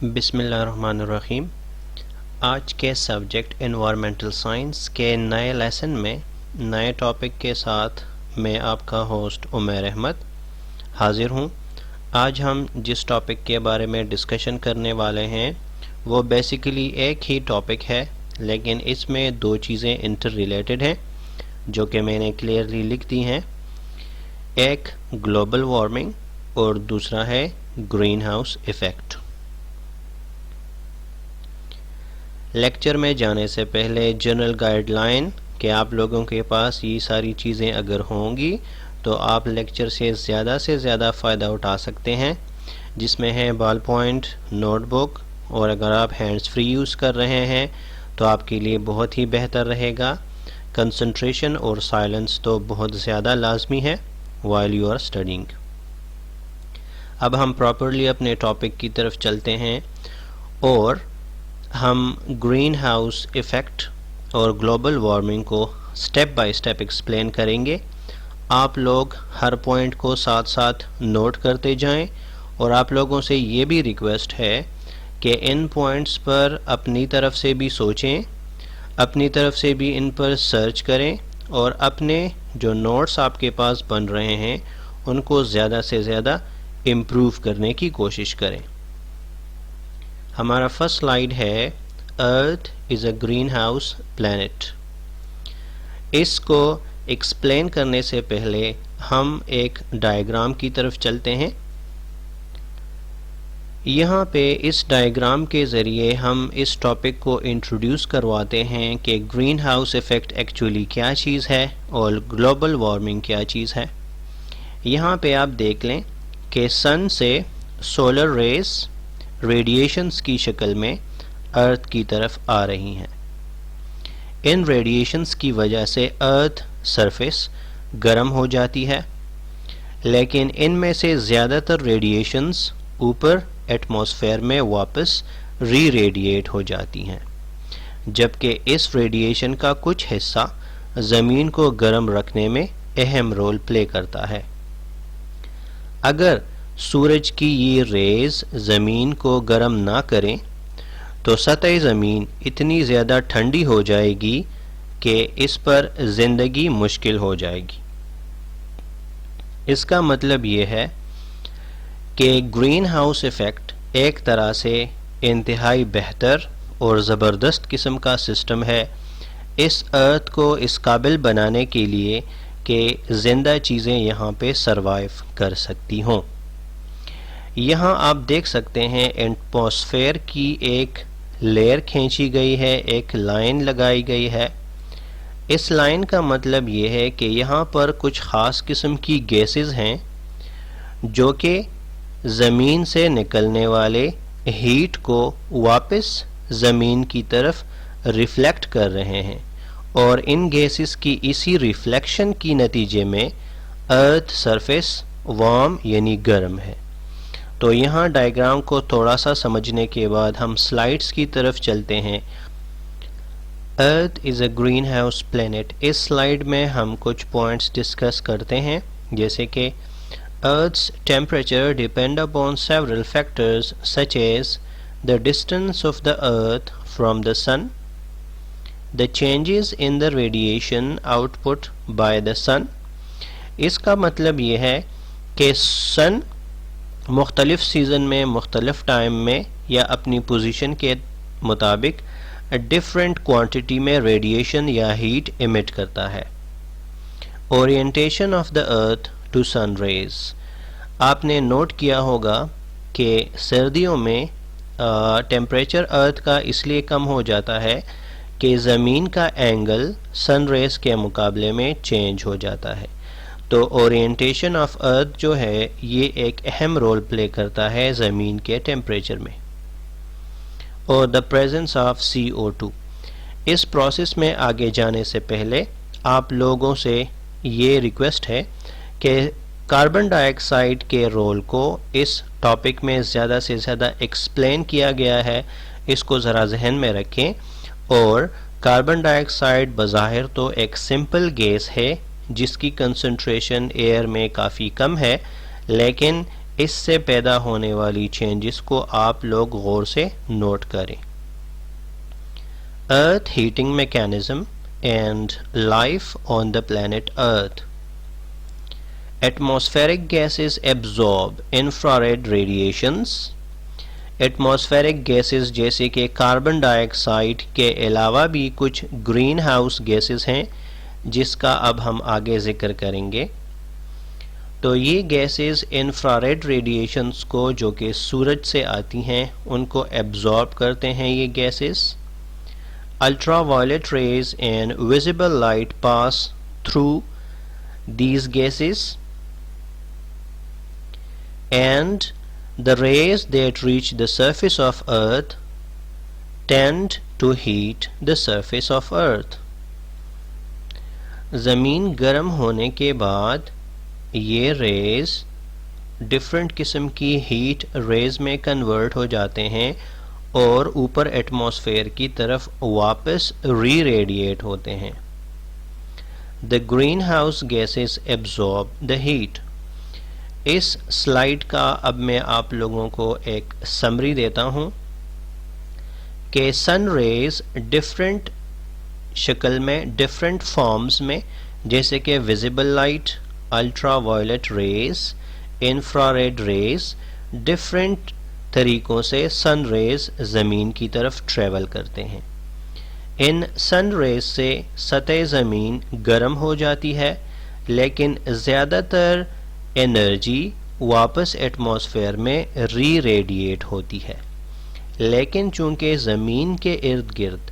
बिस्मिल्लाहिर्रहमानिर्रहीम। आज के सब्जेक्ट एनवायरमेंटल साइंस के नए लेसन में नए टॉपिक के साथ मैं आपका होस्ट उमैर अहमद हाजिर हूँ। आज हम जिस टॉपिक के बारे में डिस्कशन करने वाले हैं वो बेसिकली एक ही टॉपिक है, लेकिन इसमें दो चीज़ें इंटर रिलेटेड हैं जो कि मैंने क्लियरली लिख दी हैं। एक ग्लोबल वार्मिंग और दूसरा है ग्रीन हाउस इफ़ेक्ट। लेक्चर में जाने से पहले जनरल गाइडलाइन कि आप लोगों के पास ये सारी चीज़ें अगर होंगी तो आप लेक्चर से ज़्यादा फ़ायदा उठा सकते हैं, जिसमें है बॉल पॉइंट, नोटबुक, और अगर आप हैंड्स फ्री यूज़ कर रहे हैं तो आपके लिए बहुत ही बेहतर रहेगा। कंसंट्रेशन और साइलेंस तो बहुत ज़्यादा लाजमी है व्हाइल यू आर स्टडिंग। अब हम प्रॉपरली अपने टॉपिक की तरफ चलते हैं और हम ग्रीन हाउस इफ़ेक्ट और ग्लोबल वार्मिंग को स्टेप बाय स्टेप एक्सप्लेन करेंगे। आप लोग हर पॉइंट को साथ साथ नोट करते जाएं और आप लोगों से ये भी रिक्वेस्ट है कि इन पॉइंट्स पर अपनी तरफ से भी सोचें, अपनी तरफ से भी इन पर सर्च करें और अपने जो नोट्स आपके पास बन रहे हैं उनको ज़्यादा से ज़्यादा इम्प्रूव करने की कोशिश करें। हमारा फर्स्ट स्लाइड है अर्थ is a greenhouse planet. इसको एक्सप्लेन करने से पहले हम एक डायग्राम की तरफ चलते हैं। यहाँ पे इस डायग्राम के ज़रिए हम इस टॉपिक को इंट्रोड्यूस करवाते हैं कि ग्रीन हाउस इफ़ेक्ट एक्चुअली क्या चीज़ है और ग्लोबल वार्मिंग क्या चीज़ है। यहाँ पे आप देख लें कि सन से सोलर रेज रेडिएशंस की शक्ल में अर्थ की तरफ आ रही हैं। इन रेडिएशंस की वजह से अर्थ सरफेस गर्म हो जाती है, लेकिन इनमें से ज़्यादातर रेडिएशंस ऊपर एटमॉस्फेयर में वापस री रेडिएट हो जाती हैं, जबकि इस रेडिएशन का कुछ हिस्सा ज़मीन को गर्म रखने में अहम रोल प्ले करता है। अगर सूरज की ये रेज़ ज़मीन को गर्म ना करें तो सतह ज़मीन इतनी ज़्यादा ठंडी हो जाएगी कि इस पर ज़िंदगी मुश्किल हो जाएगी। इसका मतलब ये है कि ग्रीन हाउस इफ़ेक्ट एक तरह से इंतहाई बेहतर और ज़बरदस्त किस्म का सिस्टम है इस अर्थ को इस काबिल बनाने के लिए कि ज़िंदा चीज़ें यहाँ पे सरवाइव कर सकती हों। यहाँ आप देख सकते हैं एटमॉस्फेयर की एक लेयर खींची गई है, एक लाइन लगाई गई है। इस लाइन का मतलब ये है कि यहाँ पर कुछ ख़ास किस्म की गैसेस हैं जो कि ज़मीन से निकलने वाले हीट को वापस ज़मीन की तरफ रिफ्लेक्ट कर रहे हैं और इन गैसेस की इसी रिफ्लेक्शन की नतीजे में अर्थ सरफेस वार्म यानी गर्म है। तो यहाँ डायग्राम को थोड़ा सा समझने के बाद हम स्लाइड्स की तरफ चलते हैं। Earth is a greenhouse planet. इस स्लाइड में हम कुछ पॉइंट्स डिस्कस करते हैं, जैसे कि earth's temperature depend upon several factors such as the distance of the earth from the sun, the changes in the radiation output by the sun. इसका मतलब ये है कि सन मुख्तलिफ सीज़न में मुख्तलिफ टाइम में या अपनी पोजीशन के मुताबिक डिफरेंट क्वांटिटी में रेडिएशन या हीट इमिट करता है। Orientation of the earth to sun rays. आपने नोट किया होगा कि सर्दियों में टेम्परेचर अर्थ का इसलिए कम हो जाता है कि ज़मीन का एंगल सन रेज के मुकाबले में चेंज हो जाता है। तो ओरिएंटेशन ऑफ अर्थ जो है ये एक अहम रोल प्ले करता है ज़मीन के टेम्परेचर में। और द प्रेजेंस ऑफ CO2। इस प्रोसेस में आगे जाने से पहले आप लोगों से ये रिक्वेस्ट है कि कार्बन डाइऑक्साइड के रोल को इस टॉपिक में ज़्यादा से ज़्यादा एक्सप्लेन किया गया है, इसको ज़रा जहन में रखें। और कार्बन डाइऑक्साइड बज़ाहिर तो एक सिंपल गैस है जिसकी कंसंट्रेशन एयर में काफ़ी कम है, लेकिन इससे पैदा होने वाली चेंजेस को आप लोग गौर से नोट करें। Earth heating mechanism and life on the planet earth. Atmospheric gases absorb infrared radiations. Atmospheric gases जैसे कि कार्बन डाइऑक्साइड के अलावा भी कुछ ग्रीन हाउस गैसेस हैं जिसका अब हम आगे जिक्र करेंगे। तो ये गैसेस इंफ्रारेड रेडिएशंस को जो कि सूरज से आती हैं उनको एब्जॉर्ब करते हैं ये gases. Ultraviolet rays and visible light pass through these gases and the rays that reach the surface of earth tend to heat the surface of earth। ज़मीन गर्म होने के बाद ये रेज डिफरेंट किस्म की हीट रेज में कन्वर्ट हो जाते हैं और ऊपर एटमॉस्फेयर की तरफ वापस री रेडिएट होते हैं। The greenhouse gases absorb the heat। इस स्लाइड का अब मैं आप लोगों को एक समरी देता हूँ कि सन रेज डिफरेंट शक्ल में, डिफरेंट फॉर्म्स में, जैसे कि visible light, ultraviolet rays, infrared rays, different तरीक़ों से सन रेज ज़मीन की तरफ ट्रेवल करते हैं। इन सन रेज से सतह ज़मीन गर्म हो जाती है, लेकिन ज़्यादातर एनर्जी वापस एटमॉस्फेयर में री रेडिएट होती है। लेकिन चूंकि ज़मीन के इर्द गिर्द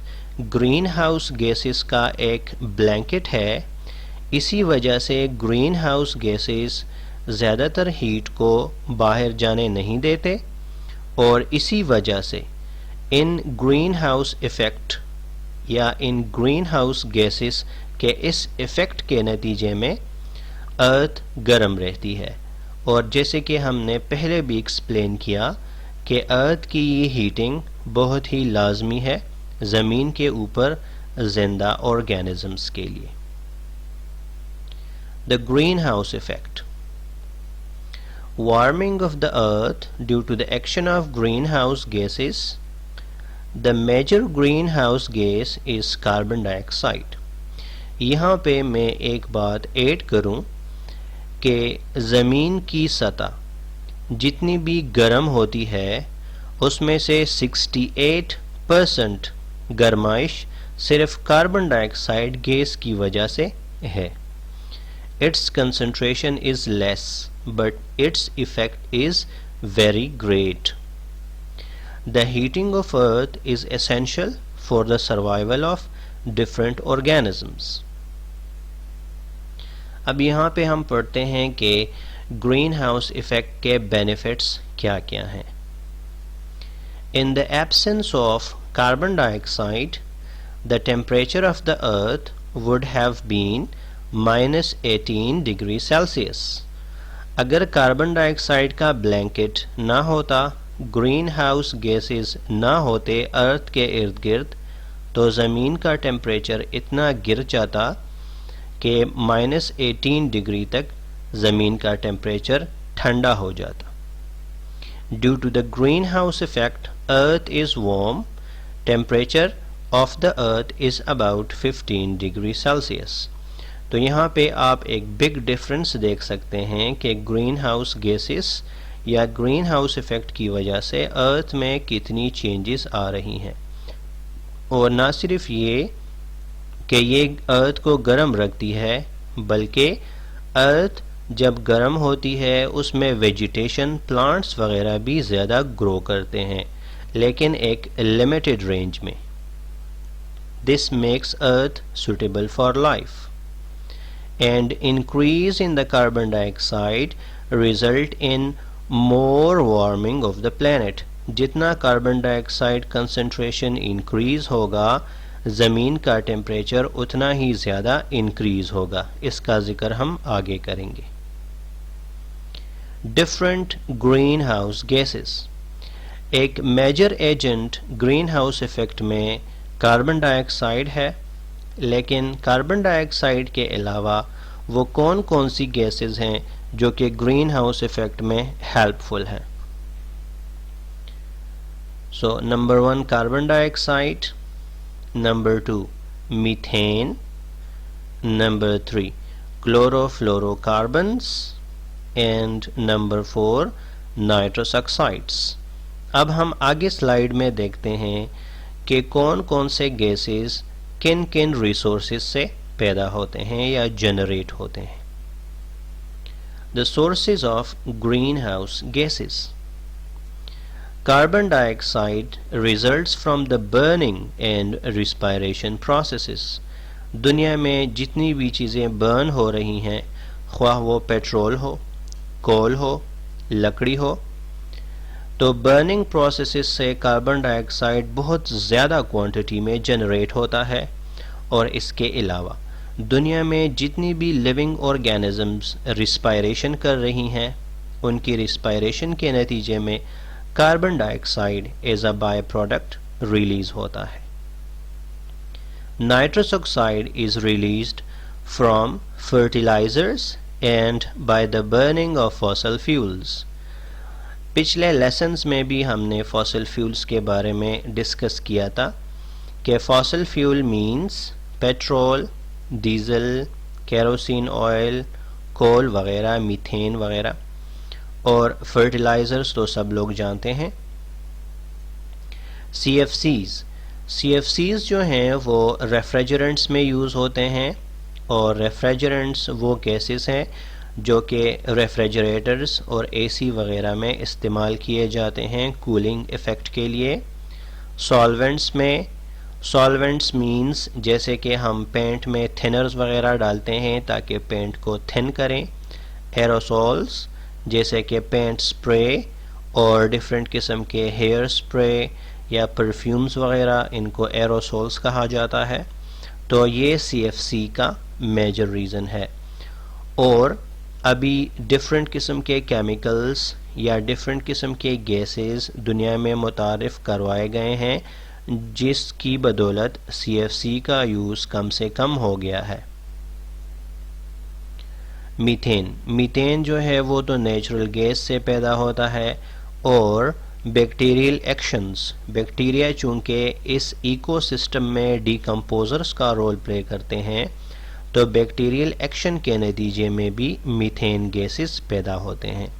ग्रीन हाउस गैसेस का एक ब्लैंकेट है, इसी वजह से ग्रीन हाउस गैसेस ज़्यादातर हीट को बाहर जाने नहीं देते और इसी वजह से इन ग्रीन हाउस इफ़ेक्ट या इन ग्रीन हाउस गैसेस के इस इफ़ेक्ट के नतीजे में अर्थ गर्म रहती है। और जैसे कि हमने पहले भी एक्सप्लेन किया कि अर्थ की ये हीटिंग बहुत ही लाजमी है ज़मीन के ऊपर जिंदा ऑर्गेनिजम्स के लिए। The green house effect. Warming of the earth due to the action of green house gases. The major greenhouse gas is carbon dioxide। यहाँ पे मैं एक बात ऐड करूँ कि ज़मीन की सतह जितनी भी गर्म होती है उसमें से 68% गर्माइश सिर्फ कार्बन डाइऑक्साइड गैस की वजह से है। Its concentration is less but its effect is very great। The heating of earth is essential for the survival of different organisms। अब यहाँ पे हम पढ़ते हैं कि ग्रीन हाउस इफ़ेक्ट के बेनिफिट्स क्या क्या हैं। In the absence of carbon dioxide, the temperature of the earth would have been -18 degree Celsius. अगर कार्बन डाइऑक्साइड का ब्लैंकेट ना होता, ग्रीन हाउस गैसेस ना होते अर्थ के इर्द गिर्द, तो ज़मीन का टेम्परेचर इतना गिर जाता कि -18 डिग्री तक ज़मीन का टेम्परेचर ठंडा हो जाता। Due to the green house effect earth is warm. Temperature of the earth is about 15 degree Celsius. तो यहाँ पे आप एक बिग डिफरेंस देख सकते हैं कि ग्रीन हाउस गैसेस या ग्रीन हाउस इफ़ेक्ट की वजह से अर्थ में कितनी चेंजेस आ रही हैं। और ना सिर्फ ये कि ये अर्थ को गर्म रखती है, बल्कि अर्थ जब गर्म होती है उसमें वेजिटेशन, प्लांट्स वगैरह भी ज़्यादा ग्रो करते हैं, लेकिन एक लिमिटेड रेंज में। This makes earth suitable for life and increase in the carbon dioxide result in more warming of the planet। जितना कार्बन डाइऑक्साइड कंसंट्रेशन इंक्रीज होगा, ज़मीन का टेम्परेचर उतना ही ज़्यादा इंक्रीज होगा। इसका जिक्र हम आगे करेंगे। Different green house gases. एक major agent green house effect में कार्बन डाइऑक्साइड है, लेकिन कार्बन डाइऑक्साइड के अलावा वो कौन कौन सी गैसेस हैं जो कि ग्रीन हाउस इफेक्ट में हेल्पफुल हैं। So number 1 carbon dioxide, number 2 methane, number 3 chlorofluorocarbons and number 4 nitrous oxides. अब हम आगे स्लाइड में देखते हैं कि कौन कौन से गैसेस किन किन रिसोर्सेज से पैदा होते हैं या जनरेट होते हैं। The sources of green house gases. Carbon dioxide results from the burning and respiration processes. दुनिया में जितनी भी चीज़ें बर्न हो रही हैं, ख्वाह वो पेट्रोल हो, कोल हो, लकड़ी हो, तो बर्निंग प्रोसेसेस से कार्बन डाइऑक्साइड बहुत ज़्यादा क्वांटिटी में जनरेट होता है। और इसके अलावा दुनिया में जितनी भी लिविंग ऑर्गेनिजम्स रिस्पायरेशन कर रही हैं, उनकी रिस्पायरेशन के नतीजे में carbon dioxide as a by product release होता है। Nitrous oxide is released from fertilizers and by the burning of fossil fuels. पिछले लेसन्स में भी हमने फॉसिल फ्यूल्स के बारे में डिस्कस किया था कि fossil fuel means petrol, diesel, kerosene oil, coal वगैरह, मीथेन वगैरह, और फर्टिलाइजर्स तो सब लोग जानते हैं। CFCs जो हैं वो रेफ्रिजरेंट्स में यूज़ होते हैं, और रेफ्रिजरेंट्स वो गैसेस हैं जो कि रेफ्रिजरेटर्स और AC वगैरह में इस्तेमाल किए जाते हैं कूलिंग इफ़ेक्ट के लिए। सॉल्वेंट्स मींस जैसे कि हम पेंट में थिनर्स वगैरह डालते हैं ताकि पेंट को थिन करें। एरोसोल्स जैसे कि पेंट स्प्रे और डिफरेंट किस्म के हेयर स्प्रे या परफ्यूम्स वगैरह, इनको एरोसोल्स कहा जाता है। तो ये CFC का मेजर रीज़न है। और अभी डिफरेंट किस्म के केमिकल्स या डिफरेंट किस्म के गैसेस दुनिया में मुतारिफ करवाए गए हैं, जिसकी बदौलत CFC का यूज़ कम से कम हो गया है। मीथेन जो है वो तो नेचुरल गैस से पैदा होता है, और बैक्टीरियल एक्शंस, बैक्टीरिया चूँकि इस इकोसिस्टम में डिकम्पोजर्स का रोल प्ले करते हैं, तो बैक्टीरियल एक्शन के नतीजे में भी मीथेन गैसेस पैदा होते हैं।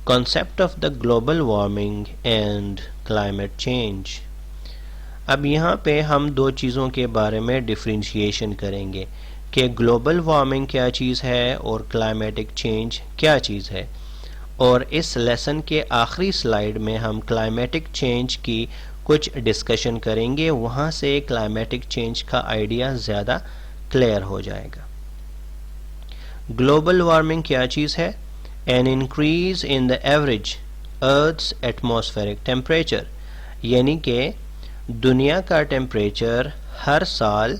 Concept of the global warming and climate change. अब यहाँ पे हम दो चीज़ों के बारे में डिफ्रेंशिएशन करेंगे कि ग्लोबल वार्मिंग क्या चीज़ है और क्लाइमेटिक चेंज क्या चीज़ है। और इस लेसन के आखिरी स्लाइड में हम क्लाइमेटिक चेंज की कुछ डिस्कशन करेंगे, वहाँ से क्लाइमेटिक चेंज का आइडिया ज़्यादा क्लियर हो जाएगा। ग्लोबल वार्मिंग क्या चीज़ है? An increase in the average earth's atmospheric temperature, यानी कि दुनिया का टेम्परेचर हर साल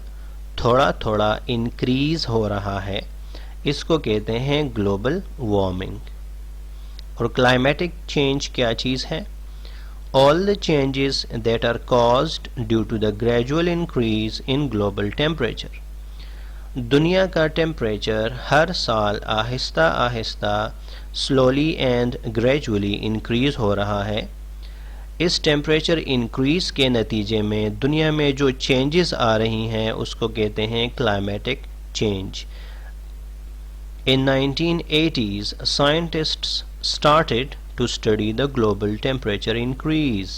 थोड़ा थोड़ा इंक्रीज हो रहा है, इसको कहते हैं ग्लोबल वार्मिंग। और क्लाइमेटिक चेंज क्या चीज़ है? All the changes that are caused due to the gradual increase in global temperature. दुनिया का टेम्परेचर हर साल Aahista Aahista slowly and gradually increase हो रहा है। इस टेम्परेचर इंक्रीज के नतीजे में दुनिया में जो चेंजेस आ रही हैं उसको कहते हैं climatic change. In 1980s, scientists started to study the global temperature increase.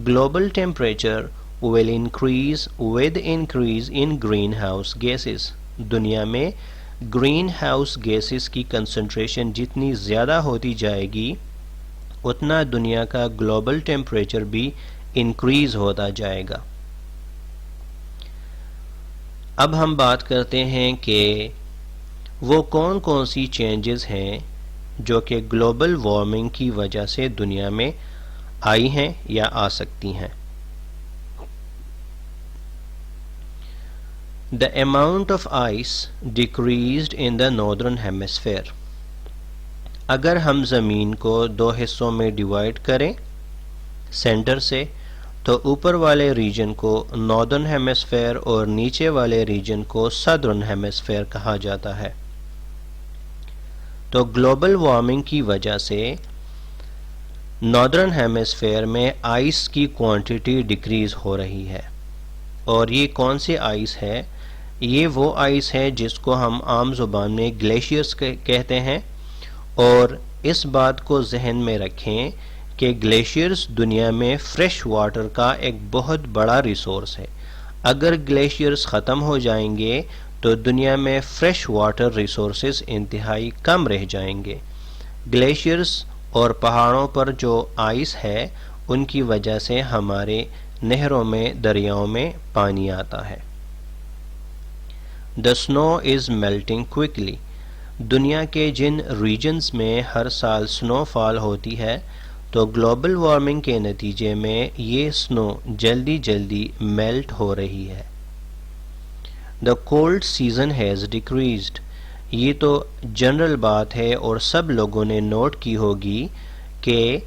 Global temperature will increase with increase in greenhouse gases. दुनिया में greenhouse gases की concentration जितनी ज़्यादा होती जाएगी, उतना दुनिया का global temperature भी increase होता जाएगा। अब हम बात करते हैं कि वो कौन कौन सी चेंजेस हैं जो कि ग्लोबल वार्मिंग की वजह से दुनिया में आई हैं या आ सकती हैं। The amount of ice decreased in the northern hemisphere. अगर हम ज़मीन को दो हिस्सों में डिवाइड करें सेंटर से, तो ऊपर वाले रीजन को नॉर्दर्न हेमिस्फेयर और नीचे वाले रीजन को सदर्न हेमिस्फेयर कहा जाता है। तो ग्लोबल वार्मिंग की वजह से नॉर्दर्न हेमिस्फेयर में आइस की क्वांटिटी डिक्रीज हो रही है। और ये कौन सी आइस है? ये वो आइस है जिसको हम आम जुबान में ग्लेशियर्स कहते हैं। और इस बात को जहन में रखें कि ग्लेशियर्स दुनिया में फ्रेश वाटर का एक बहुत बड़ा रिसोर्स है। अगर ग्लेशियर्स ख़त्म हो जाएंगे तो दुनिया में फ्रेश वाटर रिसोर्सेज इंतहाई कम रह जाएंगे। ग्लेशियर्स और पहाड़ों पर जो आइस है उनकी वजह से हमारे नहरों में, दरियाओं में पानी आता है। The snow is melting quickly. दुनिया के जिन रीजन्स में हर साल स्नोफॉल होती है तो ग्लोबल वार्मिंग के नतीजे में ये स्नो जल्दी जल्दी मेल्ट हो रही है। The cold season has decreased. ये तो जनरल बात है और सब लोगों ने नोट की होगी कि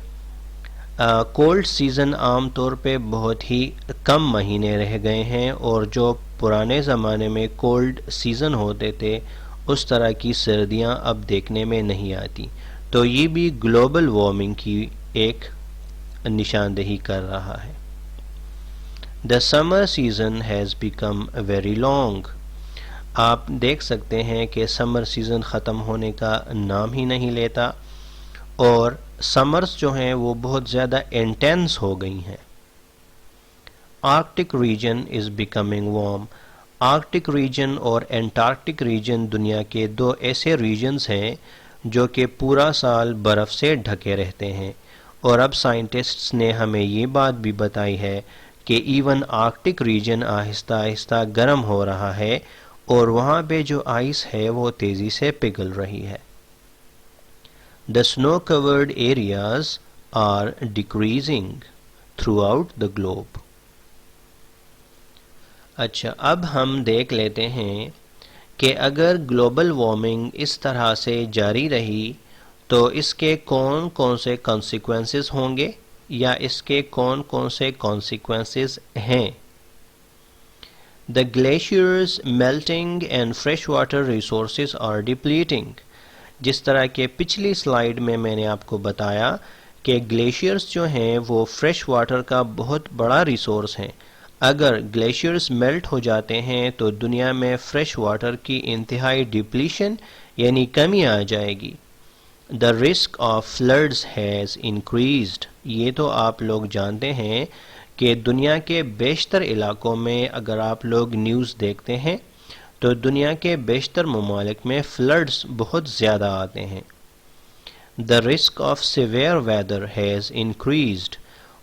कोल्ड सीज़न आम तौर पे बहुत ही कम महीने रह गए हैं और जो पुराने ज़माने में कोल्ड सीज़न होते थे उस तरह की सर्दियां अब देखने में नहीं आती। तो ये भी ग्लोबल वार्मिंग की एक निशानदेही कर रहा है। The summer season has become very long. आप देख सकते हैं कि समर सीज़न ख़त्म होने का नाम ही नहीं लेता और समर्स जो हैं वो बहुत ज़्यादा इंटेंस हो गई हैं। Arctic region is becoming warm. Arctic region और एंटार्क्टिक रीजन दुनिया के दो ऐसे रीजन्स हैं जो कि पूरा साल बर्फ़ से ढके रहते हैं। और अब साइंटिस्ट्स ने हमें ये बात भी बताई है कि even Arctic region Aahista Aahista गर्म हो रहा है और वहाँ पे जो आइस है वो तेज़ी से पिघल रही है। The snow covered areas are decreasing throughout the globe. अच्छा, अब हम देख लेते हैं कि अगर ग्लोबल वार्मिंग इस तरह से जारी रही तो इसके कौन कौन से कॉन्सिक्वेंसेस होंगे या इसके कौन कौन से कॉन्सिक्वेंसेस हैं। The glaciers melting and fresh water resources are depleting. जिस तरह के पिछली स्लाइड में मैंने आपको बताया कि ग्लेशियर्स जो हैं वो फ्रेश वाटर का बहुत बड़ा रिसोर्स हैं। अगर ग्लेशियर्स मेल्ट हो जाते हैं तो दुनिया में फ्रेश वाटर की इंतहाई डिप्लीशन यानी कमी आ जाएगी। The risk of floods has increased. ये तो आप लोग जानते हैं कि दुनिया के बेशतर इलाकों में अगर आप लोग न्यूज़ देखते हैं तो दुनिया के बेशतर ममालिक में फ्लड्स बहुत ज़्यादा आते हैं। The risk of severe weather has increased.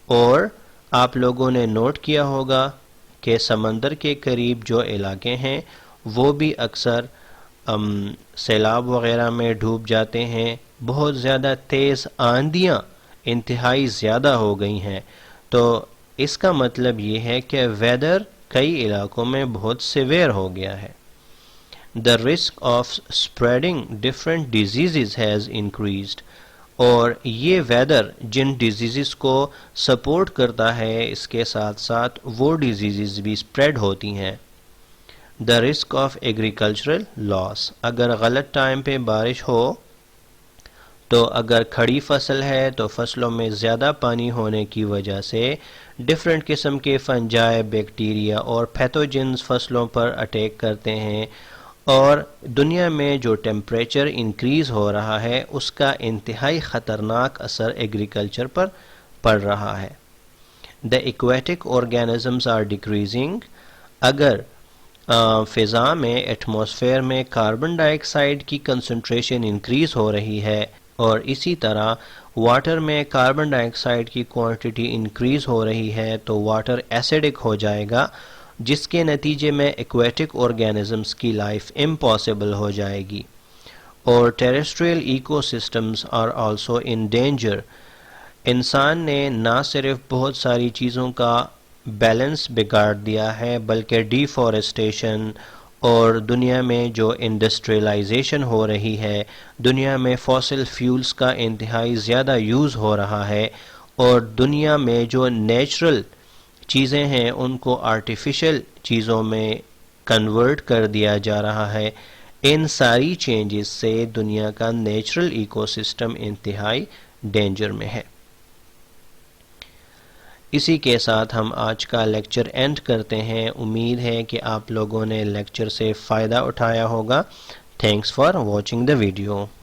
और आप लोगों ने नोट किया होगा कि समंदर के करीब जो इलाके हैं वो भी अक्सर सैलाब वग़ैरह में डूब जाते हैं। बहुत ज़्यादा तेज़ आंधियाँ इंतहाई ज़्यादा हो गई हैं। तो इसका मतलब ये है कि वेदर कई इलाकों में बहुत सिवियर हो गया है। The risk of spreading different disease has increased. और ये वेदर जिन डिजीज़ को सपोर्ट करता है इसके साथ साथ वो डिजीज़ भी स्प्रेड होती हैं। The risk of agricultural loss. अगर गलत टाइम पे बारिश हो तो अगर खड़ी फसल है तो फसलों में ज़्यादा पानी होने की वजह से डिफरेंट किस्म के फंजाई, बैक्टीरिया और पैथोजेंस फसलों पर अटैक करते हैं और दुनिया में जो टेम्परेचर इंक्रीज़ हो रहा है उसका इंतहाई ख़तरनाक असर एग्रीकल्चर पर पड़ रहा है। The aquatic organisms are decreasing. अगर फ़िज़ा में, एटमॉस्फेयर में कार्बन डाइऑक्साइड की कंसंट्रेशन इंक्रीज़ हो रही है और इसी तरह वाटर में कार्बन डाइऑक्साइड की क्वांटिटी इंक्रीज़ हो रही है तो वाटर एसिडिक हो जाएगा जिसके नतीजे में एक्वेटिक ऑर्गेनिज़म्स की लाइफ इम्पॉसिबल हो जाएगी। और terrestrial ecosystems are also in danger. इंसान ने ना सिर्फ बहुत सारी चीज़ों का बैलेंस बिगाड़ दिया है बल्कि डिफॉरेस्टेशन और दुनिया में जो इंडस्ट्रियलाइजेशन हो रही है, दुनिया में फॉसिल फ्यूल्स का इंतहाई ज़्यादा यूज़ हो रहा है और दुनिया में जो नेचुरल चीज़ें हैं उनको आर्टिफिशियल चीज़ों में कन्वर्ट कर दिया जा रहा है। इन सारी चेंजेस से दुनिया का नेचुरल इकोसिस्टम इंतहाई डेंजर में है। इसी के साथ हम आज का लेक्चर एंड करते हैं। उम्मीद है कि आप लोगों ने लेक्चर से फ़ायदा उठाया होगा। Thanks for watching the video.